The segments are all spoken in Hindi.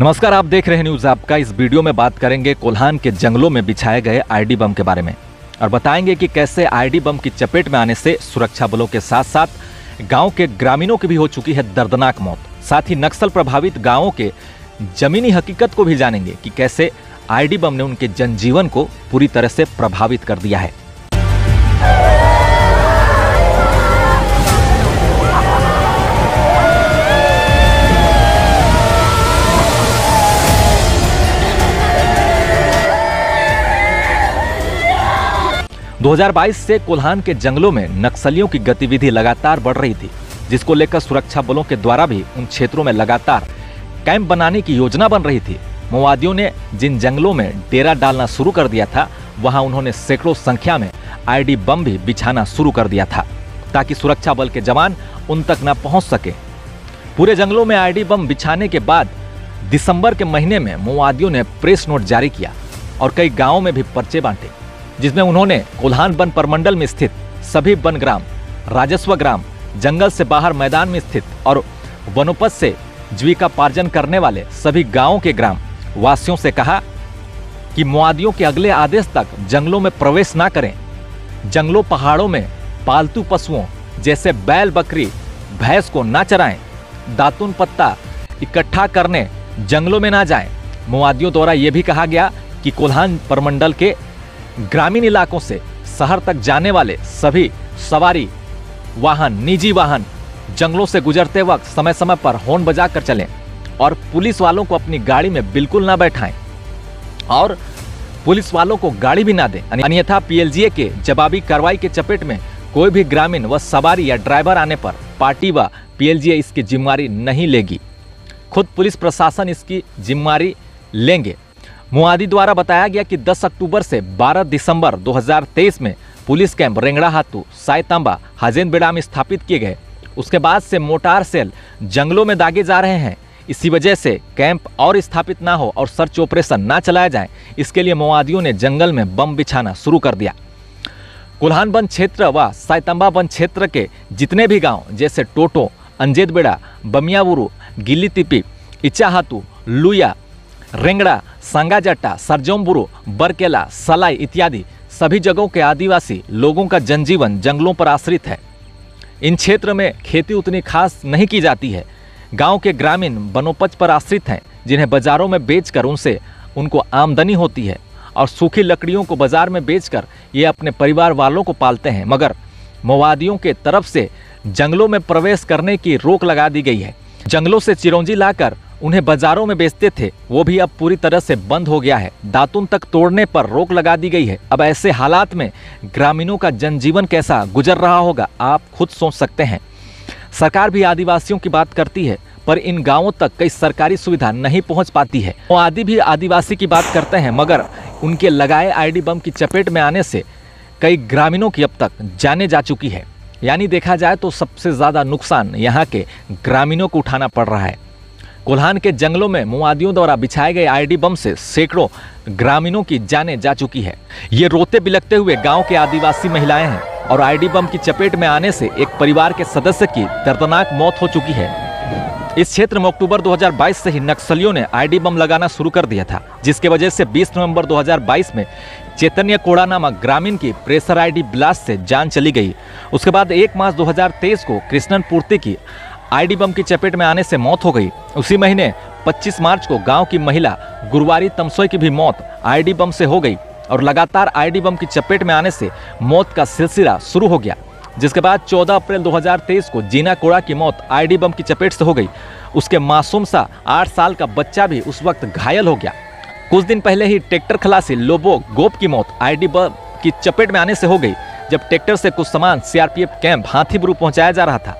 नमस्कार, आप देख रहे हैं न्यूज़ आपका। इस वीडियो में बात करेंगे कोल्हान के जंगलों में बिछाए गए आईडी बम के बारे में और बताएंगे कि कैसे आईडी बम की चपेट में आने से सुरक्षा बलों के साथ साथ गांव के ग्रामीणों की भी हो चुकी है दर्दनाक मौत। साथ ही नक्सल प्रभावित गांवों के जमीनी हकीकत को भी जानेंगे कि कैसे आईडी बम ने उनके जनजीवन को पूरी तरह से प्रभावित कर दिया है। 2022 से कोल्हान के जंगलों में नक्सलियों की गतिविधि लगातार बढ़ रही थी, जिसको लेकर सुरक्षा बलों के द्वारा भी उन क्षेत्रों में लगातार कैंप बनाने की योजना बन रही थी। माओवादियों ने जिन जंगलों में डेरा डालना शुरू कर दिया था, वहां उन्होंने सैकड़ों संख्या में आईडी बम भी बिछाना शुरू कर दिया था ताकि सुरक्षा बल के जवान उन तक न पहुंच सके। पूरे जंगलों में आईडी बम बिछाने के बाद दिसंबर के महीने में माओवादियों ने प्रेस नोट जारी किया और कई गाँवों में भी पर्चे बांटे, जिसमें उन्होंने कोल्हान वन प्रमंडल में स्थित सभी वन ग्राम, राजस्व ग्राम, जंगल से बाहर मैदान में स्थित और वनोपज से जीविकापार्जन करने वाले सभी गांवों के ग्राम वासियों से कहा कि माओवादियों के अगले आदेश तक जंगलों में प्रवेश ना करें। जंगलों पहाड़ों में पालतू पशुओं जैसे बैल, बकरी, भैंस को ना चराएं। दातुन पत्ता इकट्ठा करने जंगलों में ना जाएं। माओवादियों द्वारा यह भी कहा गया कि कोल्हान प्रमंडल के ग्रामीण इलाकों से शहर तक जाने वाले सभी सवारी वाहन, निजी वाहन जंगलों से गुजरते वक्त समय समय पर हॉर्न बजाकर चलें और पुलिस वालों को अपनी गाड़ी में बिल्कुल ना बैठाएं और पुलिस वालों को गाड़ी भी ना दें, अन्यथा पीएलजीए के जवाबी कार्रवाई के चपेट में कोई भी ग्रामीण व सवारी या ड्राइवर आने पर पार्टी व पीएलजीए इसकी जिम्मेदारी नहीं लेगी, खुद पुलिस प्रशासन इसकी जिम्मेदारी लेंगे। माओवादी द्वारा बताया गया कि 10 अक्टूबर से 12 दिसंबर 2023 में पुलिस कैंप रेंगड़ा हातू, सायतांबा, हाजेनबेड़ा में स्थापित किए गए। उसके बाद से मोटार सेल जंगलों में दागे जा रहे हैं। इसी वजह से कैंप और स्थापित ना हो और सर्च ऑपरेशन ना चलाया जाए, इसके लिए माओवादियों ने जंगल में बम बिछाना शुरू कर दिया। कोल्हान वन क्षेत्र व सायतांबा वन क्षेत्र के जितने भी गाँव जैसे टोटो, अंजेदबेड़ा, बमियाबुरु, गिल्ली तिपी, इचाहातू, लुया, रेंगड़ा, सांगाजट्टा, सरजोमबुरु, बरकेला, सलाई इत्यादि सभी जगहों के आदिवासी लोगों का जनजीवन जंगलों पर आश्रित है। इन क्षेत्र में खेती उतनी खास नहीं की जाती है। गांव के ग्रामीण वनोपज पर आश्रित हैं, जिन्हें बाजारों में बेचकर उनको आमदनी होती है और सूखी लकड़ियों को बाजार में बेचकर ये अपने परिवार वालों को पालते हैं। मगर माओवादियों के तरफ से जंगलों में प्रवेश करने की रोक लगा दी गई है। जंगलों से चिरौंजी लाकर उन्हें बाजारों में बेचते थे, वो भी अब पूरी तरह से बंद हो गया है। दातुन तक तोड़ने पर रोक लगा दी गई है। अब ऐसे हालात में ग्रामीणों का जनजीवन कैसा गुजर रहा होगा, आप खुद सोच सकते हैं। सरकार भी आदिवासियों की बात करती है, पर इन गांवों तक कई सरकारी सुविधा नहीं पहुंच पाती है। माओवादी भी आदिवासी की बात करते हैं, मगर उनके लगाए आईडी बम की चपेट में आने से कई ग्रामीणों की अब तक जाने जा चुकी है। यानी देखा जाए तो सबसे ज्यादा नुकसान यहाँ के ग्रामीणों को उठाना पड़ रहा है। कोल्हान के जंगलों में माओवादियों द्वारा बिछाए गए आईडी बम से सैकड़ों ग्रामीणों की जानें जा चुकी है। ये रोते बिलखते हुए गांव के आदिवासी महिलाएं हैं और आईडी बम की चपेट में आने से एक परिवार के सदस्य की दर्दनाक मौत हो चुकी है। इस क्षेत्र में अक्टूबर 2022 से ही नक्सलियों ने आईडी बम लगाना शुरू कर दिया था, जिसके वजह से 20 नवंबर 2022 में चैतन्य कोड़ा नामक ग्रामीण की प्रेशर आईडी ब्लास्ट से जान चली गई। उसके बाद 1 मार्च 2023 को कृष्णन पूर्ति की आईडी बम की चपेट में आने से मौत हो गई। उसी महीने 25 मार्च को गांव की महिला गुरुवारी तमसोई की भी मौत आईडी बम से हो गई और लगातार आईडी बम की चपेट में आने से मौत का सिलसिला शुरू हो गया। जिसके बाद 14 अप्रैल 2023 को जीना कोड़ा की मौत आईडी बम की चपेट से हो गई। उसके मासूम सा 8 साल का बच्चा भी उस वक्त घायल हो गया। कुछ दिन पहले ही ट्रैक्टर खलासी लोबो गोप की मौत आईडी बम की चपेट में आने से हो गई, जब ट्रैक्टर से कुछ सामान सीआरपीएफ कैंप हाथीबुरु पहुंचाया जा रहा था।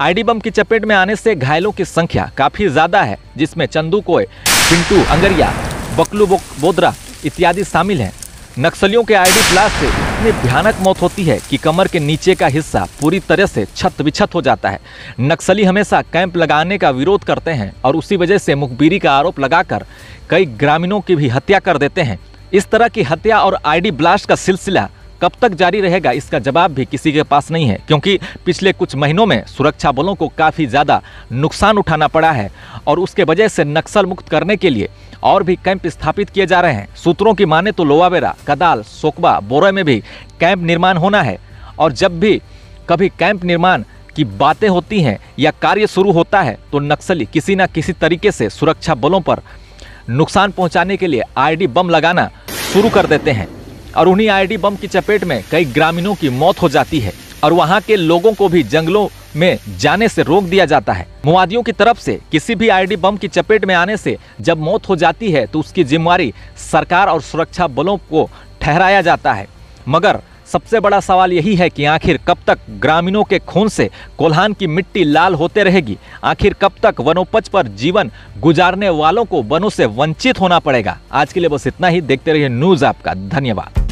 आईडी बम की चपेट में आने से घायलों की संख्या काफी ज्यादा है, जिसमें चंदू कोय, पिंटू अंगरिया, बकलू बोदरा इत्यादि शामिल हैं। नक्सलियों के आईडी ब्लास्ट से इतनी भयानक मौत होती है कि कमर के नीचे का हिस्सा पूरी तरह से छत विछत हो जाता है। नक्सली हमेशा कैंप लगाने का विरोध करते हैं और उसी वजह से मुखबिरी का आरोप लगाकर कई ग्रामीणों की भी हत्या कर देते हैं। इस तरह की हत्या और आईडी ब्लास्ट का सिलसिला कब तक जारी रहेगा इसका जवाब भी किसी के पास नहीं है, क्योंकि पिछले कुछ महीनों में सुरक्षा बलों को काफ़ी ज़्यादा नुकसान उठाना पड़ा है और उसके वजह से नक्सल मुक्त करने के लिए और भी कैंप स्थापित किए जा रहे हैं। सूत्रों की माने तो लोवावेरा, कदाल, सोकबा, बोरे में भी कैंप निर्माण होना है और जब भी कभी कैंप निर्माण की बातें होती हैं या कार्य शुरू होता है तो नक्सली किसी न किसी तरीके से सुरक्षा बलों पर नुकसान पहुंचाने के लिए आईडी बम लगाना शुरू कर देते हैं और उन्हीं आईडी बम की चपेट में कई ग्रामीणों की मौत हो जाती है और वहां के लोगों को भी जंगलों में जाने से रोक दिया जाता है। माओवादियों की तरफ से किसी भी आईडी बम की चपेट में आने से जब मौत हो जाती है तो उसकी जिम्मेवारी सरकार और सुरक्षा बलों को ठहराया जाता है। मगर सबसे बड़ा सवाल यही है कि आखिर कब तक ग्रामीणों के खून से कोल्हान की मिट्टी लाल होते रहेगी? आखिर कब तक वनोपज पर जीवन गुजारने वालों को वनों से वंचित होना पड़ेगा? आज के लिए बस इतना ही। देखते रहिए न्यूज़ आपका। धन्यवाद।